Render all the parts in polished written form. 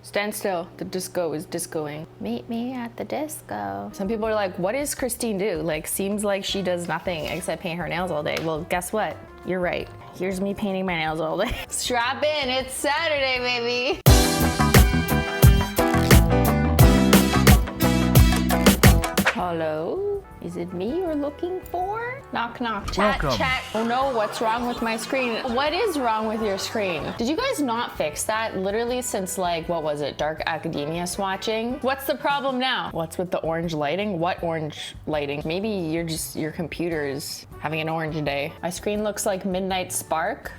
Stand still. The disco is discoing. Meet me at the disco. Some people are like, what does Christine do? Like, seems like she does nothing except paint her nails all day. Well, guess what? You're right. Here's me painting my nails all day. Strap in, it's Saturday, baby. Hello? Is it me you're looking for? Knock, knock. Chat, Welcome. chat. Oh no, what's wrong with my screen? What is wrong with your screen? Did you guys not fix that? Literally since like, what was it? Dark Academia swatching? What's the problem now? What's with the orange lighting? What orange lighting? Maybe your computer is having an orange day. My screen looks like Midnight Spark.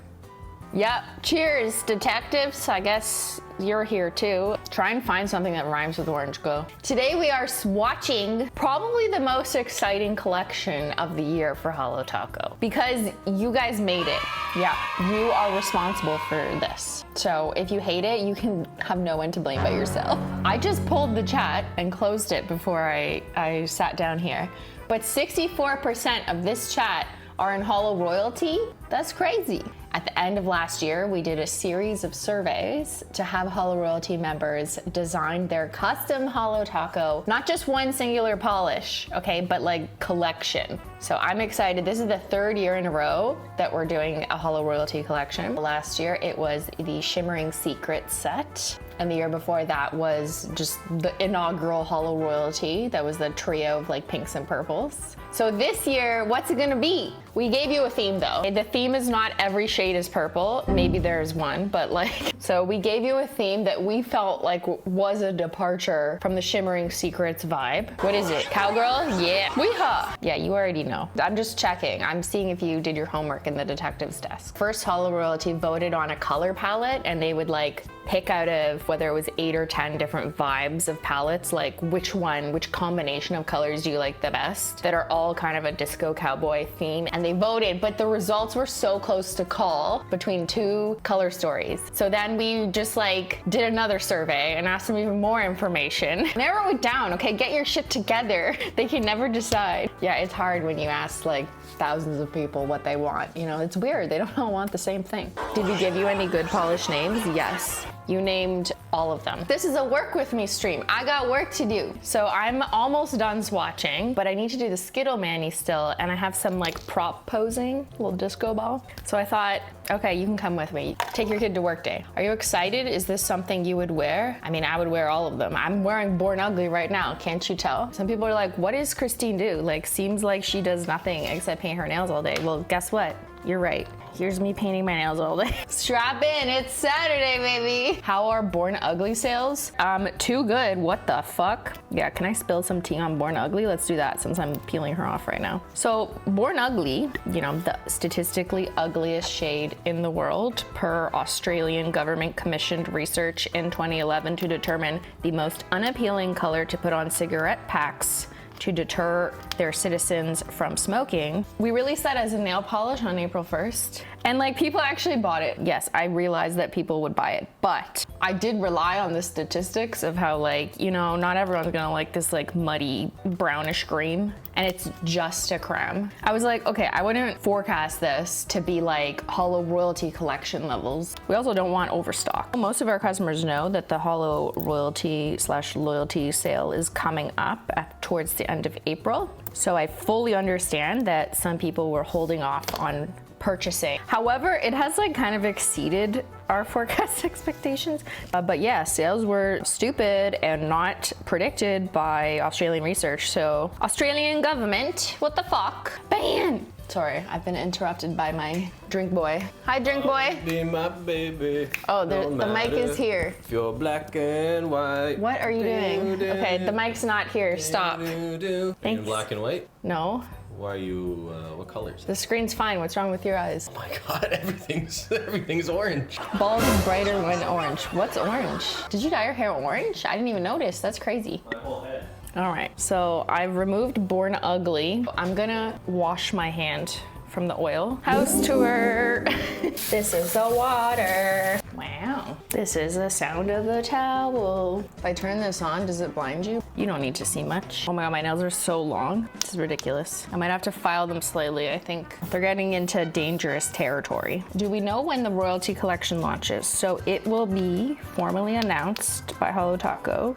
Yep. Cheers, detectives. I guess you're here too. Try and find something that rhymes with orange. Go. Today we are swatching probably the most exciting collection of the year for Holo Taco because you guys made it. Yeah, you are responsible for this. So if you hate it, you can have no one to blame but yourself. I just pulled the chat and closed it before I sat down here. But 64% of this chat are in Holo royalty. That's crazy. At the end of last year, we did a series of surveys to have Holo Royalty members design their custom Holo Taco, not just one singular polish, okay, but like collection. So I'm excited. This is the third year in a row that we're doing a Holo Royalty collection. Last year, it was the Shimmering Secrets set. And the year before that was just the inaugural Holo Royalty. That was the trio of like pinks and purples. So this year, what's it gonna be? We gave you a theme though. The theme is not every shade is purple. Maybe there's one, but like, so we gave you a theme that we felt like was a departure from the Shimmering Secrets vibe. What is it? Cowgirl? Yeah. Yee-haw. Yeah, you already know. I'm just checking. I'm seeing if you did your homework in the detective's desk. First, Holo Royalty voted on a color palette and they would like pick out of whether it was 8 or 10 different vibes of palettes, like which combination of colors do you like the best that are all kind of a disco cowboy theme. And they voted, but the results were so close to call between two color stories. So then we just like did another survey and asked them even more information. Narrow it down, okay? Get your shit together. They can never decide. Yeah, it's hard when you ask like thousands of people what they want. You know, it's weird. They don't all want the same thing. Did we give you any good polish names? Yes. You named all of them. This is a work with me stream. I got work to do. So I'm almost done swatching, but I need to do the Skittle Manny still, and I have some like prop posing, little disco ball. So I thought, okay, you can come with me. Take your kid to work day. Are you excited? Is this something you would wear? I mean, I would wear all of them. I'm wearing Born Ugly right now, can't you tell? Some people are like, what does Christine do? Like, seems like she does nothing except paint her nails all day. Well, guess what? You're right. Here's me painting my nails all day. Strap in, it's Saturday, baby. How are Born Ugly sales? Too good, what the fuck? Yeah, can I spill some tea on Born Ugly? Let's do that since I'm peeling her off right now. So Born Ugly, you know, the statistically ugliest shade in the world per Australian government commissioned research in 2011 to determine the most unappealing color to put on cigarette packs to deter their citizens from smoking. We released that as a nail polish on April 1st. And like people actually bought it. Yes, I realized that people would buy it, but I did rely on the statistics of how like, you know, not everyone's gonna like this like muddy brownish green and it's just a creme. I was like, okay, I wouldn't forecast this to be like Holo Royalty collection levels. We also don't want overstock. Most of our customers know that the Holo Royalty / loyalty sale is coming up towards the end of April. So I fully understand that some people were holding off on purchasing. However, it has like kind of exceeded our forecast expectations. But yeah, sales were stupid and not predicted by Australian research. So Australian government, what the fuck? Ban! Sorry, I've been interrupted by my drink boy. Hi, drink boy. Be my baby. Oh, the mic is here. If you're black and white. What are you doing? Okay, the mic's not here. Stop. Are you in black and white? No. Why are you, what colors? The screen's fine. What's wrong with your eyes? Oh my God, everything's orange. Bald is brighter when orange. What's orange? Did you dye your hair orange? I didn't even notice. That's crazy. My whole head. All right, so I've removed Born Ugly. I'm gonna wash my hand from the oil. House tour. This is the water. Wow. This is the sound of the towel. If I turn this on, does it blind you? You don't need to see much. Oh my God, my nails are so long. This is ridiculous. I might have to file them slightly. I think they're getting into dangerous territory. Do we know when the royalty collection launches? So it will be formally announced by Hollow Taco.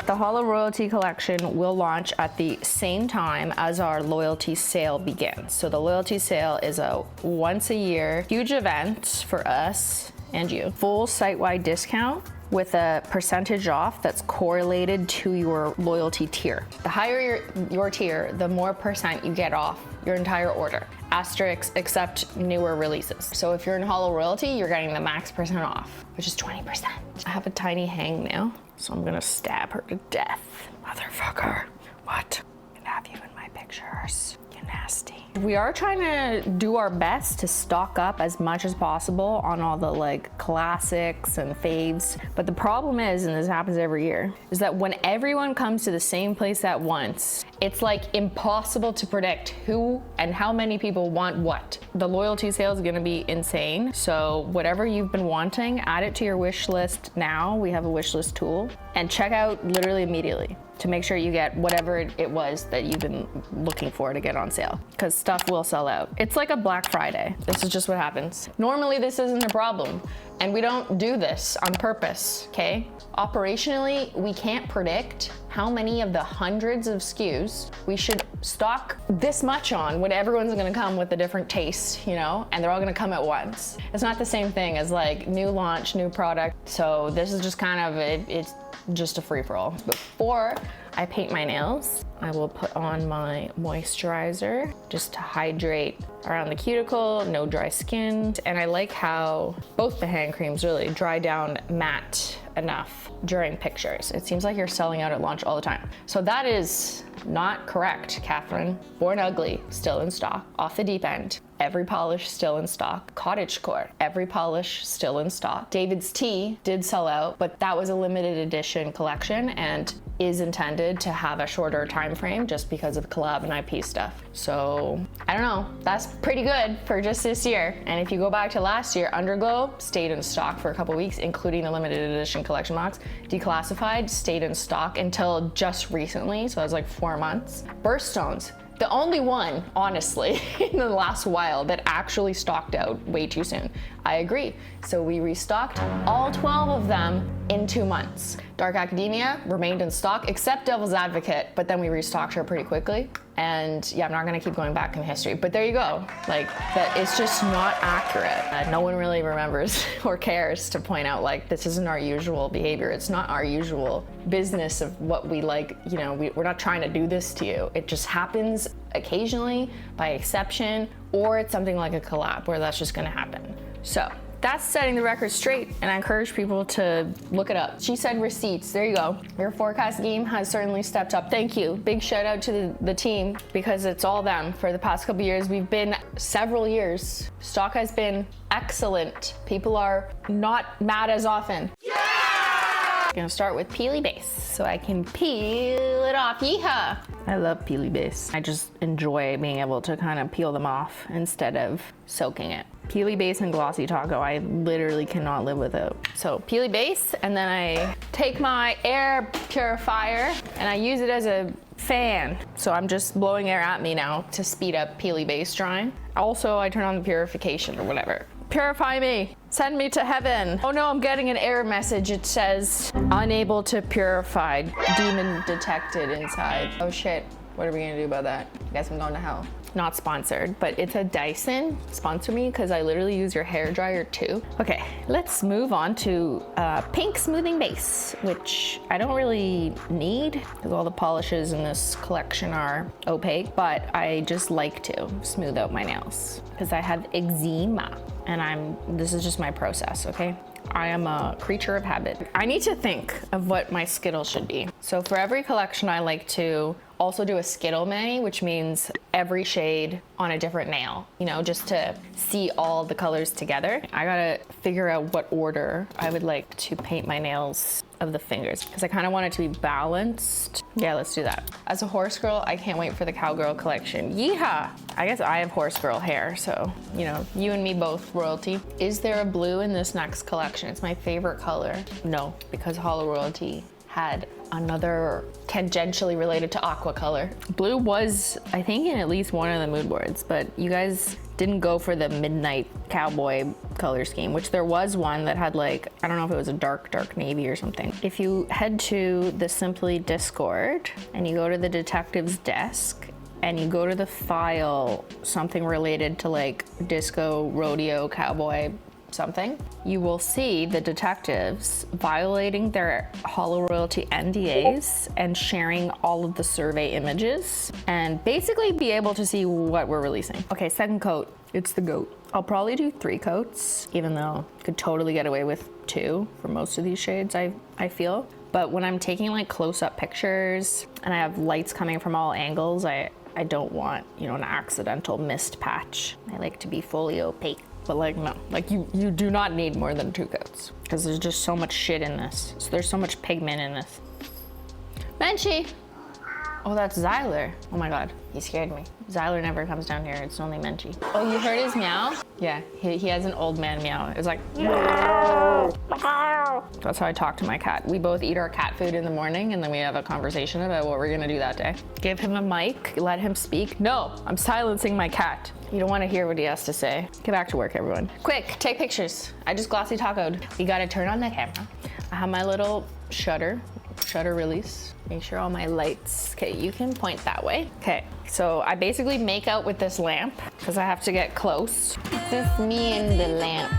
The Hollow Royalty Collection will launch at the same time as our loyalty sale begins. So the loyalty sale is a once a year huge event for us and you. Full site-wide discount with a percentage off that's correlated to your loyalty tier. The higher your tier, the more percent you get off your entire order. Asterisk, except newer releases. So if you're in Hollow Royalty, you're getting the max percent off, which is 20%. I have a tiny hangnail, so I'm gonna stab her to death. Motherfucker. What? I can have you in my pictures. You nasty. We are trying to do our best to stock up as much as possible on all the like classics and faves. But the problem is, and this happens every year, is that when everyone comes to the same place at once, it's like impossible to predict who and how many people want what. The loyalty sale is gonna be insane. So whatever you've been wanting, add it to your wish list now. We have a wish list tool and check out literally immediately to make sure you get whatever it was that you've been looking for to get on sale, because stuff will sell out. It's like a Black Friday. This is just what happens. Normally this isn't a problem, and we don't do this on purpose, okay? Operationally, we can't predict how many of the hundreds of SKUs we should stock this much on when everyone's gonna come with a different taste, you know, and they're all gonna come at once. It's not the same thing as like new launch, new product. So this is just kind of, it's just a free-for-all. Before I paint my nails, I will put on my moisturizer just to hydrate around the cuticle, no dry skin. And I like how both the hand creams really dry down matte enough during pictures. It seems like you're selling out at launch all the time. So that is not correct, Catherine. Born Ugly, still in stock. Off the Deep End, every polish still in stock. Cottagecore, every polish still in stock. David's Tea did sell out, but that was a limited edition collection and is intended to have a shorter time frame just because of collab and IP stuff. So I don't know, that's pretty good for just this year. And if you go back to last year, Underglow stayed in stock for a couple weeks, including the limited edition collection box. Declassified stayed in stock until just recently, so it was like 4 months. Birthstones, the only one, honestly, in the last while that actually stocked out way too soon. I agree. So we restocked all 12 of them in 2 months. Dark Academia remained in stock, except Devil's Advocate, but then we restocked her pretty quickly. And yeah, I'm not gonna keep going back in history, but there you go. Like, that it's just not accurate. No one really remembers or cares to point out like, this isn't our usual behavior. It's not our usual business of what we like, you know, we're not trying to do this to you. It just happens occasionally by exception, or it's something like a collab where that's just gonna happen. So that's setting the record straight, and I encourage people to look it up. She said receipts, there you go. Your forecast game has certainly stepped up. Thank you. Big shout out to the team, because it's all them. For the past couple years, we've been several years. Stock has been excellent. People are not mad as often. Yeah! I'm gonna start with Peely Base so I can peel it off. Yee-haw! I love Peely Base. I just enjoy being able to kind of peel them off instead of soaking it. Peely Base and Glossy Taco, I literally cannot live without. So Peely Base, and then I take my air purifier and I use it as a fan. So I'm just blowing air at me now to speed up Peely Base drying. Also, I turn on the purification or whatever. Purify me, send me to heaven. Oh no, I'm getting an error message. It says, unable to purify, demon detected inside. Oh shit, what are we gonna do about that? I guess I'm going to hell. Not sponsored, but it's a Dyson. Sponsor me, because I literally use your hair dryer too. Okay, let's move on to pink smoothing base, which I don't really need because all the polishes in this collection are opaque, but I just like to smooth out my nails because I have eczema and this is just my process, okay? I am a creature of habit. I need to think of what my Skittle should be. So for every collection, I like to also do a Skittle mini, which means every shade on a different nail, you know, just to see all the colors together. I gotta figure out what order I would like to paint my nails of the fingers because I kind of want it to be balanced. Yeah, let's do that. As a horse girl, I can't wait for the cowgirl collection. Yeehaw! I guess I have horse girl hair, so, you know, you and me both, royalty. Is there a blue in this next collection? It's my favorite color. No, because Hollow Royalty had another tangentially related to aqua color. Blue was, I think, in at least one of the mood boards, but you guys didn't go for the midnight cowboy color scheme, which there was one that had like, I don't know if it was a dark navy or something. If you head to the Simply Discord and you go to the detective's desk and you go to the file, something related to like disco, rodeo, cowboy, something, you will see the detectives violating their Hollow Royalty NDAs and sharing all of the survey images and basically be able to see what we're releasing. Okay, second coat, it's the goat. I'll probably do 3 coats, even though I could totally get away with 2 for most of these shades, I feel. But when I'm taking like close-up pictures and I have lights coming from all angles, I don't want, you know, an accidental mist patch. I like to be fully opaque. But like, no, like you do not need more than 2 coats because there's just so much shit in this. So there's so much pigment in this. Menchie! Oh, that's Zyler. Oh my God, he scared me. Zyler never comes down here, it's only Menchie. Oh, you heard his meow? Yeah, he has an old man meow. It was like, that's how I talk to my cat. We both eat our cat food in the morning and then we have a conversation about what we're gonna do that day. Give him a mic, let him speak. No, I'm silencing my cat. You don't want to hear what he has to say. Get back to work, everyone. Quick, take pictures. I just glossy tacoed. We gotta turn on the camera. I have my little shutter release. Make sure all my lights, okay, you can point that way. Okay, so I basically make out with this lamp because I have to get close. This is me and the lamp.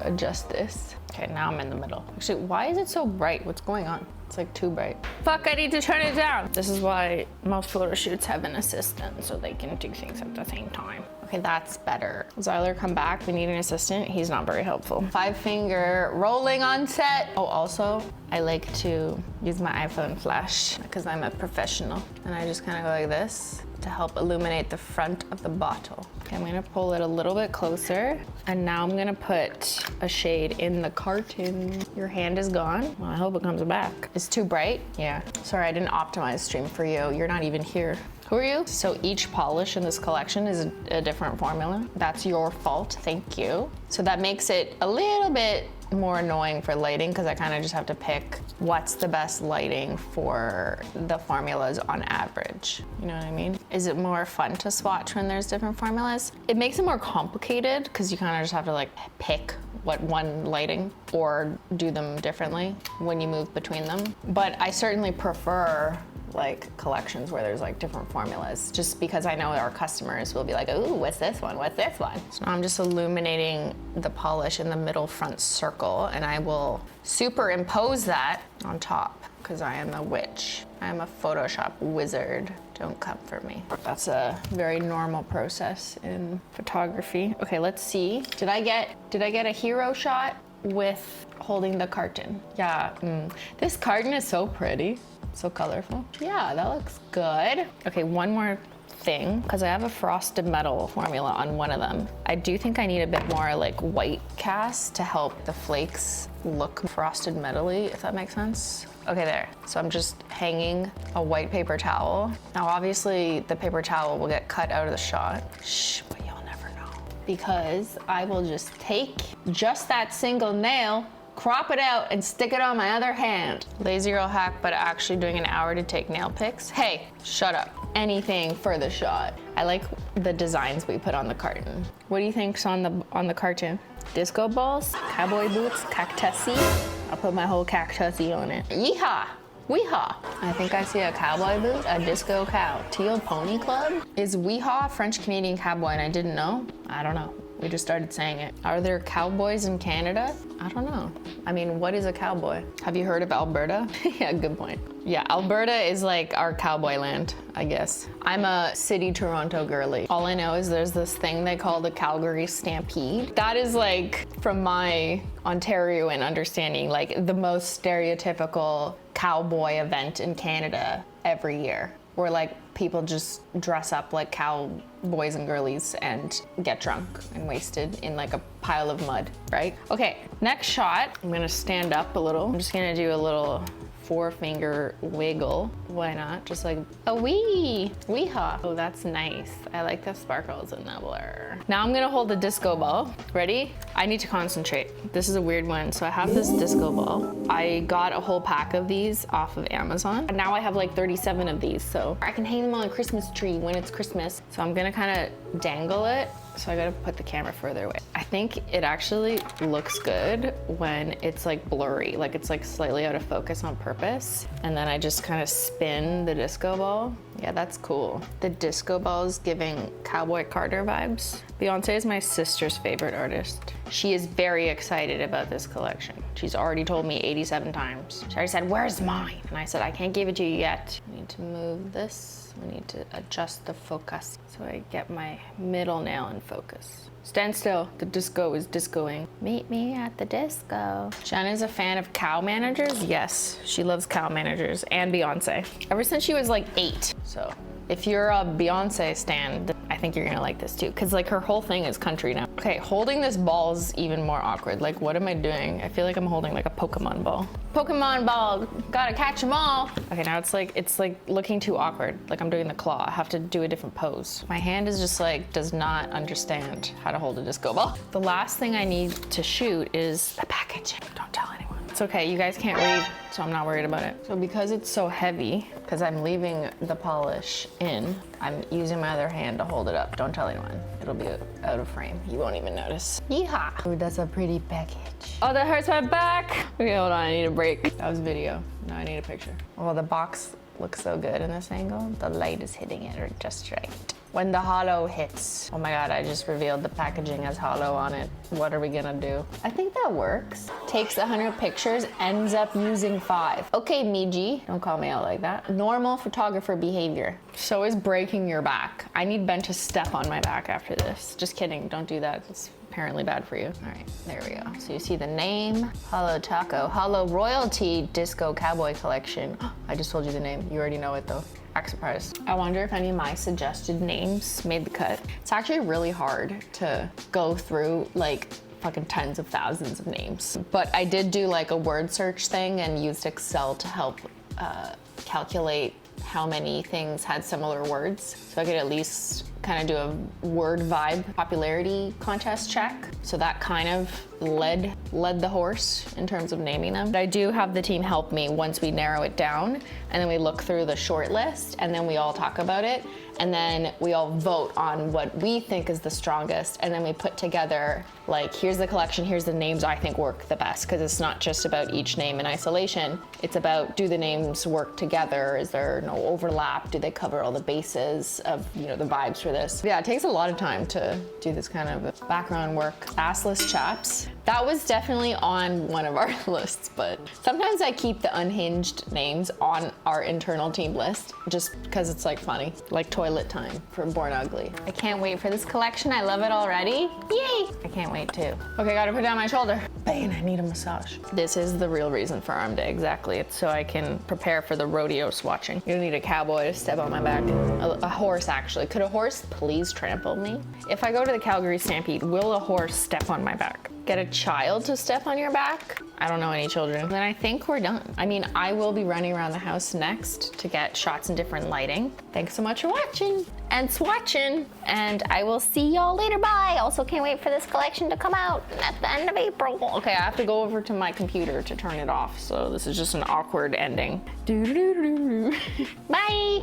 Adjust this. Okay, now I'm in the middle. Actually, why is it so bright? What's going on? It's like too bright. Fuck, I need to turn it down. This is why most photo shoots have an assistant so they can do things at the same time. Okay, that's better. Zyler, come back. We need an assistant. He's not very helpful. 5-finger rolling on set. Oh, also, I like to use my iPhone flash because I'm a professional. And I just kind of go like this to help illuminate the front of the bottle. Okay, I'm gonna pull it a little bit closer. And now I'm gonna put a shade in the carton. Your hand is gone. Well, I hope it comes back. It's too bright? Yeah. Sorry, I didn't optimize stream for you. You're not even here. Who are you? So each polish in this collection is a different formula. That's your fault, thank you. So that makes it a little bit more annoying for lighting because I kind of just have to pick what's the best lighting for the formulas on average. You know what I mean? Is it more fun to swatch when there's different formulas? It makes it more complicated because you kind of just have to like pick what one lighting or do them differently when you move between them. But I certainly prefer like collections where there's like different formulas just because I know our customers will be like, ooh, what's this one? What's this one? So now I'm just illuminating the polish in the middle front circle and I will superimpose that on top because I am a witch. I am a Photoshop wizard. Don't come for me. That's a very normal process in photography. Okay, let's see. Did I get a hero shot with holding the carton? Yeah, This carton is so pretty. So colorful. Yeah, that looks good. Okay, one more thing, because I have a frosted metal formula on one of them. I do think I need a bit more like white cast to help the flakes look frosted metally, if that makes sense. Okay, there. So I'm just hanging a white paper towel. Now, obviously, the paper towel will get cut out of the shot. Shh, but you'll never know. Because I will just take just that single nail, crop it out and stick it on my other hand. Lazy girl hack, but actually doing an hour to take nail pics. Hey, shut up. Anything for the shot. I like the designs we put on the carton. What do you think's on the carton? Disco balls, cowboy boots, cactusy. I'll put my whole cactusy on it. Yee-haw! Wee-haw! I think I see a cowboy boot, a disco cow. Teal Pony Club? Is wee-haw French-Canadian cowboy and I didn't know? I don't know. We just started saying it. Are there cowboys in Canada? I don't know. I mean, what is a cowboy? Have you heard of Alberta? Yeah, good point. Yeah, Alberta is like our cowboy land, I guess. I'm a city Toronto girly. All I know is there's this thing they call the Calgary Stampede. That is like, from my Ontarioan understanding, like the most stereotypical cowboy event in Canada every year. Where like people just dress up like cowboys and girlies and get drunk and wasted in like a pile of mud, right? Okay, next shot, I'm gonna stand up a little. I'm just gonna do a little 4-finger wiggle. Why not? Just like a yee-haw. Oh, that's nice. I like the sparkles in the blur. Now I'm gonna hold the disco ball. Ready? I need to concentrate. This is a weird one. So I have this disco ball. I got a whole pack of these off of Amazon. And now I have like 37 of these. So I can hang them on a Christmas tree when it's Christmas. So I'm gonna kind of dangle it. So I gotta put the camera further away. I think it actually looks good when it's like blurry, like it's like slightly out of focus on purpose. And then I just kind of spin the disco ball. Yeah, that's cool. The disco ball is giving Cowboy Carter vibes. Beyonce is my sister's favorite artist. She is very excited about this collection. She's already told me 87 times. She already said, where's mine? And I said, I can't give it to you yet. I need to move this. I need to adjust the focus so I get my middle nail in focus. Stand still, the disco is discoing. Meet me at the disco. Jen is a fan of cow managers. Yes, she loves cow managers and Beyonce. Ever since she was like 8. So if you're a Beyonce stan, I think you're gonna like this too, because like her whole thing is country now. Okay, holding this ball is even more awkward. Like, what am I doing? I feel like I'm holding like a Pokemon ball. Pokemon ball, gotta catch them all. Okay, now it's like looking too awkward. Like I'm doing the claw. I have to do a different pose. My hand is just like, does not understand how to hold a disco ball. The last thing I need to shoot is the packaging. Don't tell anyone. It's okay, you guys can't read, so I'm not worried about it. So because it's so heavy, because I'm leaving the polish in, I'm using my other hand to hold it up. Don't tell anyone. It'll be out of frame. You won't even notice. Yee-haw. Ooh, that's a pretty package. Oh, that hurts my back. Okay, hold on, I need a break. That was video. Now I need a picture. Oh, the box looks so good in this angle. The light is hitting it just right. When the hollow hits. Oh my God, I just revealed the packaging has hollow on it. What are we gonna do? I think that works. Takes 100 pictures, ends up using 5. Okay, Miji, don't call me out like that. Normal photographer behavior. So is breaking your back. I need Ben to step on my back after this. Just kidding, don't do that. It's apparently bad for you. All right, there we go. So you see the name, Hollow Taco, Hollow Royalty Disco Cowboy Collection. I just told you the name. You already know it though. Act surprised. I wonder if any of my suggested names made the cut. It's actually really hard to go through like fucking tens of thousands of names. But I did do like a word search thing and used Excel to help calculate how many things had similar words. So I could at least kind of do a word vibe popularity contest check. So that kind of led the horse in terms of naming them. But I do have the team help me once we narrow it down, and then we look through the short list, and then we all talk about it, and then we all vote on what we think is the strongest, and then we put together like, here's the collection, here's the names I think work the best, because it's not just about each name in isolation. It's about, do the names work together? Is there no overlap? Do they cover all the bases of, you know, the vibes for this? Yeah, it takes a lot of time to do this kind of background work. Assless chaps. That was definitely on one of our lists, but sometimes I keep the unhinged names on our internal team list just because it's like funny, like toilet time for Born Ugly. I can't wait for this collection. I love it already. Yay! I can't wait too. Okay, gotta put down my shoulder. Bane, I need a massage. This is the real reason for arm day, exactly. It's so I can prepare for the rodeo swatching. You don't need a cowboy to step on my back. A horse, actually. Could a horse please trample me? If I go to the Calgary Stampede, will a horse step on my back? Get a child to step on your back? I don't know any children. Then I think we're done. I mean, I will be running around the house next to get shots in different lighting. Thanks so much for watching and swatching, and I will see y'all later. Bye. Also can't wait for this collection to come out at the end of April. Okay, I have to go over to my computer to turn it off, so this is just an awkward ending. Bye.